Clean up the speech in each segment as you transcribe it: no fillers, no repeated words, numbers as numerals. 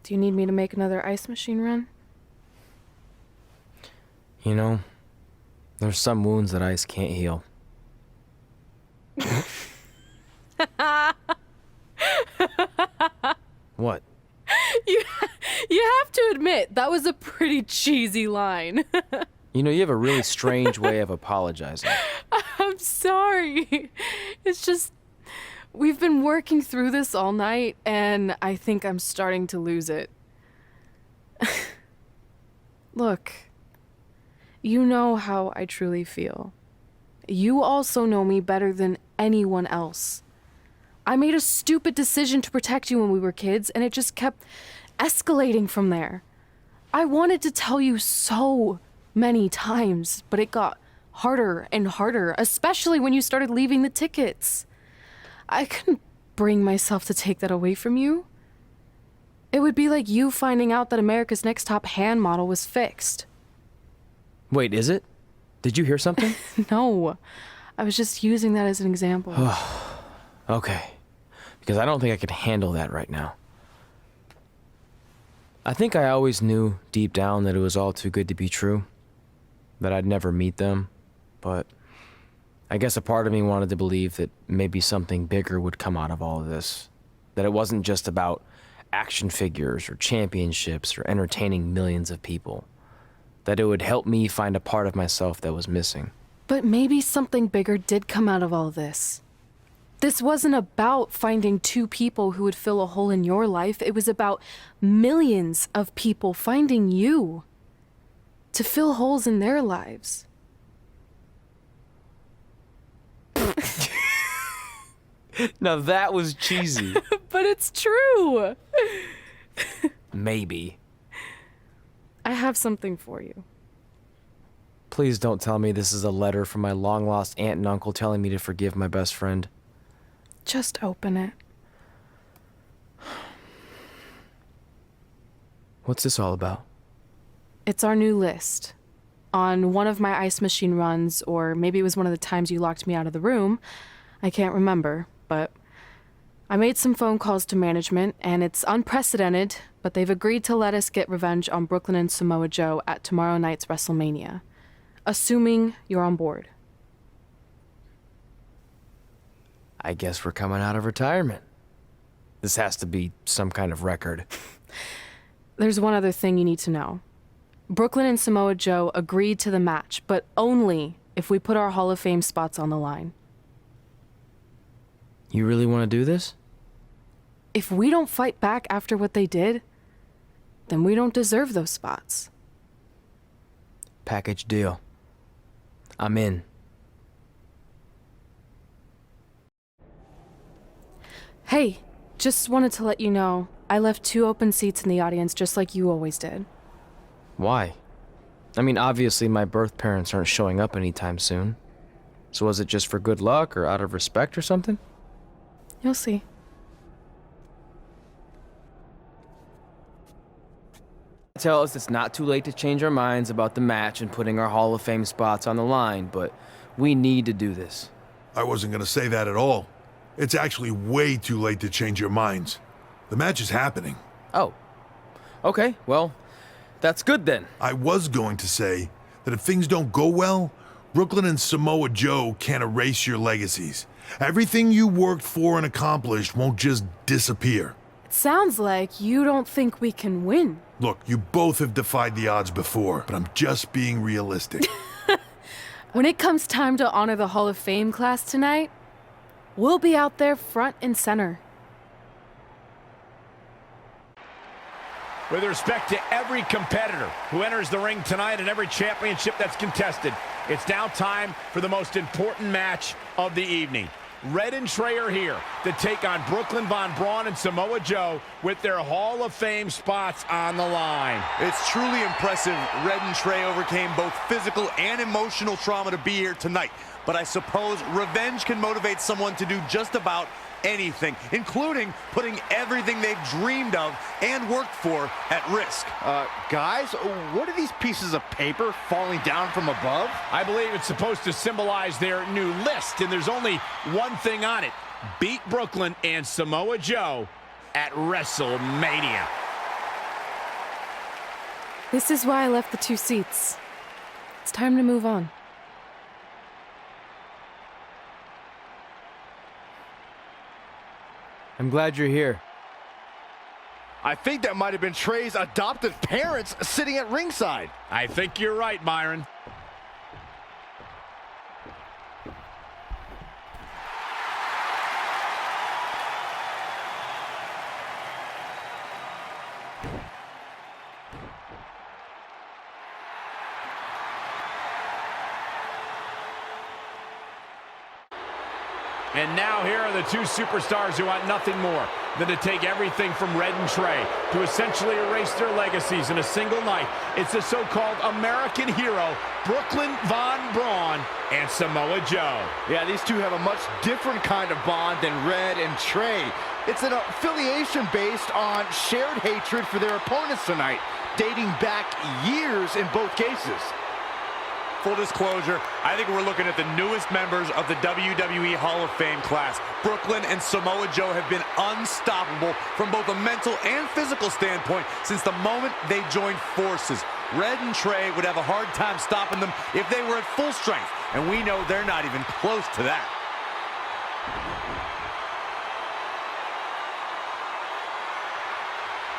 Do you need me to make another ice machine run? You know, there's some wounds that ice can't heal. What? You have to admit, that was a pretty cheesy line. You know, you have a really strange way of apologizing. I'm sorry. It's just, we've been working through this all night, and I think I'm starting to lose it. Look, you know how I truly feel. You also know me better than anyone else. I made a stupid decision to protect you when we were kids, and it just kept escalating from there. I wanted to tell you so many times, but it got harder and harder, especially when you started leaving the tickets. I couldn't bring myself to take that away from you. It would be like you finding out that America's Next Top Hand model was fixed. Wait, is it? Did you hear something? No, I was just using that as an example. Okay, because I don't think I could handle that right now. I think I always knew deep down that it was all too good to be true, that I'd never meet them, but I guess a part of me wanted to believe that maybe something bigger would come out of all of this, that it wasn't just about action figures or championships or entertaining millions of people, that it would help me find a part of myself that was missing. But maybe something bigger did come out of all this. This wasn't about finding two people who would fill a hole in your life. It was about millions of people finding you to fill holes in their lives. Now that was cheesy. But it's true. Maybe. I have something for you. Please don't tell me this is a letter from my long-lost aunt and uncle telling me to forgive my best friend. Just open it. What's this all about? It's our new list. On one of my ice machine runs, or maybe it was one of the times you locked me out of the room. I can't remember, but I made some phone calls to management, and it's unprecedented, but they've agreed to let us get revenge on Brooklyn and Samoa Joe at tomorrow night's WrestleMania, assuming you're on board. I guess we're coming out of retirement. This has to be some kind of record. There's one other thing you need to know. Brooklyn and Samoa Joe agreed to the match, but only if we put our Hall of Fame spots on the line. You really want to do this? If we don't fight back after what they did, then we don't deserve those spots. Package deal. I'm in. Hey, just wanted to let you know, I left 2 open seats in the audience just like you always did. Why? I mean, obviously my birth parents aren't showing up anytime soon. So was it just for good luck or out of respect or something? You'll see. Tell us it's not too late to change our minds about the match and putting our Hall of Fame spots on the line, but we need to do this. I wasn't going to say that at all. It's actually way too late to change your minds. The match is happening. Oh. Okay, well, that's good then. I was going to say that if things don't go well, Brooklyn and Samoa Joe can't erase your legacies. Everything you worked for and accomplished won't just disappear. It sounds like you don't think we can win. Look, you both have defied the odds before, but I'm just being realistic. When it comes time to honor the Hall of Fame class tonight, we'll be out there front and center. With respect to every competitor who enters the ring tonight and every championship that's contested, it's now time for the most important match of the evening. Red and Trey are here to take on Brooklyn Von Braun and Samoa Joe with their Hall of Fame spots on the line. It's truly impressive Red and Trey overcame both physical and emotional trauma to be here tonight. But I suppose revenge can motivate someone to do just about anything, including putting everything they've dreamed of and worked for at risk. Guys, what are these pieces of paper falling down from above? I believe it's supposed to symbolize their new list, and there's only one thing on it. Beat Brooklyn and Samoa Joe at WrestleMania. This is why I left the 2 seats. It's time to move on. I'm glad you're here. I think that might have been Trey's adoptive parents sitting at ringside. I think you're right, Myron. And now here are the 2 superstars who want nothing more than to take everything from Red and Trey to essentially erase their legacies in a single night. It's the so-called American hero, Brooklyn Von Braun and Samoa Joe. Yeah, these two have a much different kind of bond than Red and Trey. It's an affiliation based on shared hatred for their opponents tonight, dating back years in both cases. Full disclosure, I think we're looking at the newest members of the WWE Hall of Fame class. Brooklyn and Samoa Joe have been unstoppable from both a mental and physical standpoint since the moment they joined forces. Red and Trey would have a hard time stopping them if they were at full strength, and we know they're not even close to that.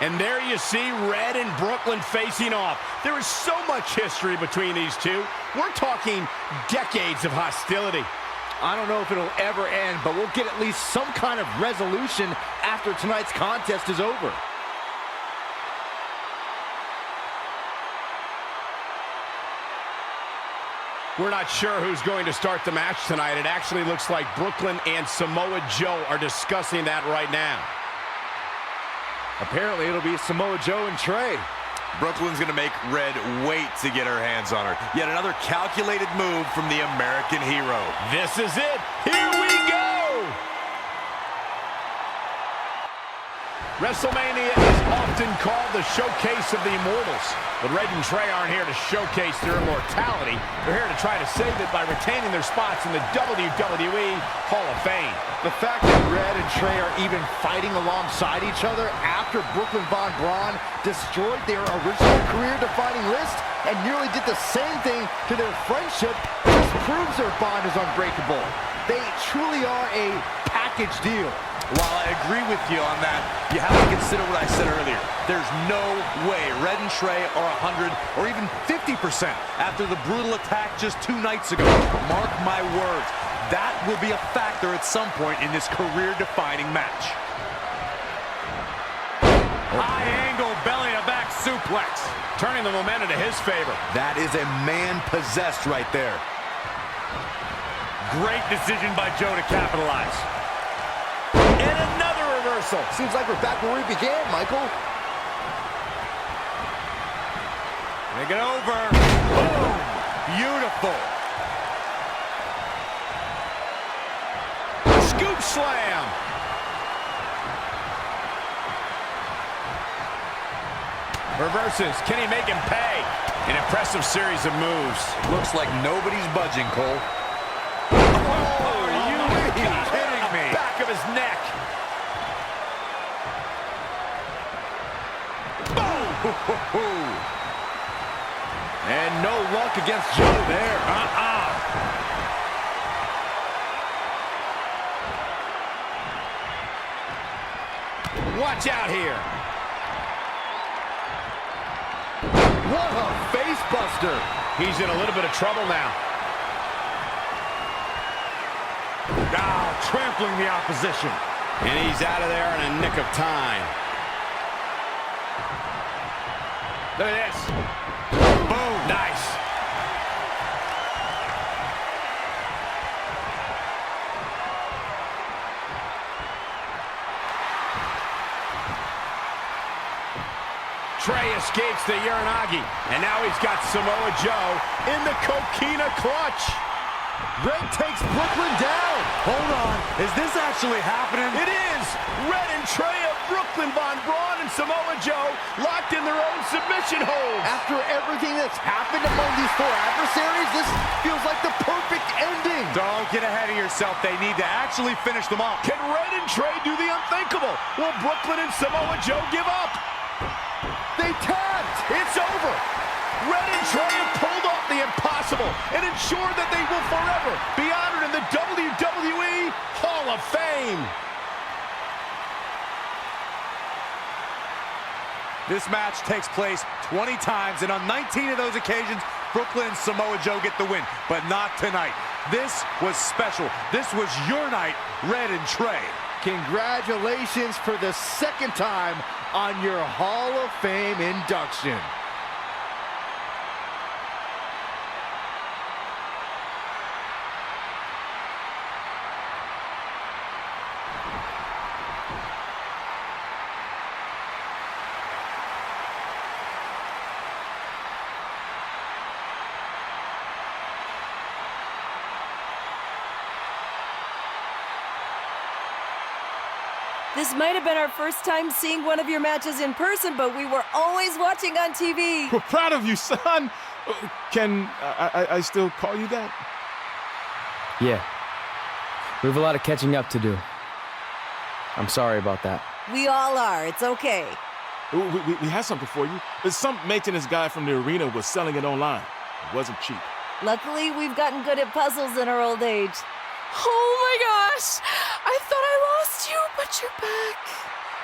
And there you see Red and Brooklyn facing off. There is so much history between these two. We're talking decades of hostility. I don't know if it'll ever end, but we'll get at least some kind of resolution after tonight's contest is over. We're not sure who's going to start the match tonight. It actually looks like Brooklyn and Samoa Joe are discussing that right now. Apparently, it'll be Samoa Joe and Trey. Brooklyn's going to make Red wait to get her hands on her. Yet another calculated move from the American hero. This is it. Here we go. WrestleMania is often called the showcase of the immortals. But Red and Trey aren't here to showcase their immortality. They're here to try to save it by retaining their spots in the WWE Hall of Fame. The fact that Red and Trey are even fighting alongside each other after Brooklyn Von Braun destroyed their original career-defining list and nearly did the same thing to their friendship just proves their bond is unbreakable. They truly are a package deal. While I agree with you on that, you have to consider what I said earlier. There's no way Red and Trey are 100 or even 50% after the brutal attack just 2 nights ago. Mark my words, that will be a factor at some point in this career-defining match. High angle belly-to-back suplex. Turning the momentum to his favor. That is a man possessed right there. Great decision by Joe to capitalize. And another reversal. Seems like we're back where we began, Michael. Make it over. Boom. Beautiful. Scoop slam. Reverses. Can he make him pay? An impressive series of moves. Looks like nobody's budging, Cole. Oh, are you kidding me? Back of his neck. Boom! And no luck against Joe there. Watch out here. What a face buster. He's in a little bit of trouble now. Trampling the opposition. And he's out of there in a nick of time. Look at this. Boom. Nice. Trey escapes the Uranagi. And now he's got Samoa Joe in the Coquina clutch. Red takes Brooklyn down. Hold on. Is this actually happening? It is. Red and Trey of Brooklyn Von Braun and Samoa Joe locked in their own submission holds. After everything that's happened among these 4 adversaries, this feels like the perfect ending. Don't get ahead of yourself. They need to actually finish them off. Can Red and Trey do the unthinkable? Will Brooklyn and Samoa Joe give up? They tapped. It's over. Red and Trey have pulled off the impossible and ensured that they will forever be honored in the WWE Hall of Fame. This match takes place 20 times, and on 19 of those occasions, Brooklyn and Samoa Joe get the win, but not tonight. This was special. This was your night, Red and Trey. Congratulations for the second time on your Hall of Fame induction. This might have been our first time seeing one of your matches in person, but we were always watching on TV. We're proud of you, son. Can I still call you that? Yeah. We have a lot of catching up to do. I'm sorry about that. We all are. It's okay. We had something for you. Some maintenance guy from the arena was selling it online. It wasn't cheap. Luckily, we've gotten good at puzzles in our old age. Oh my gosh! I thought I lost you, but you're back.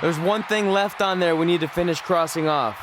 There's one thing left on there we need to finish crossing off.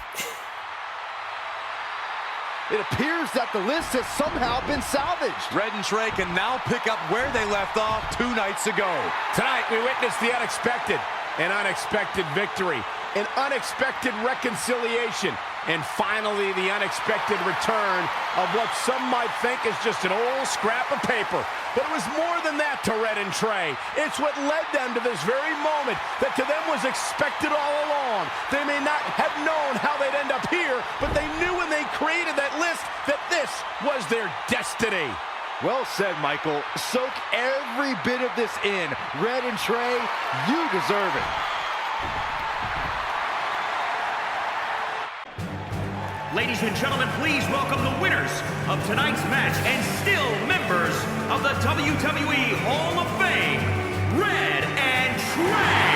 It appears that the list has somehow been salvaged. Red and Trey can now pick up where they left off 2 nights ago. Tonight, we witnessed the unexpected, an unexpected victory, an unexpected reconciliation, and finally the unexpected return of what some might think is just an old scrap of paper. But it was more than that to Red and Trey. It's what led them to this very moment that to them was expected all along. They may not have known how they'd end up here, but they knew when they created that list that this was their destiny. Well said, Michael. Soak every bit of this in. Red and Trey, you deserve it. Ladies and gentlemen, please welcome the winners of tonight's match and still members of the WWE Hall of Fame, Red and Trey.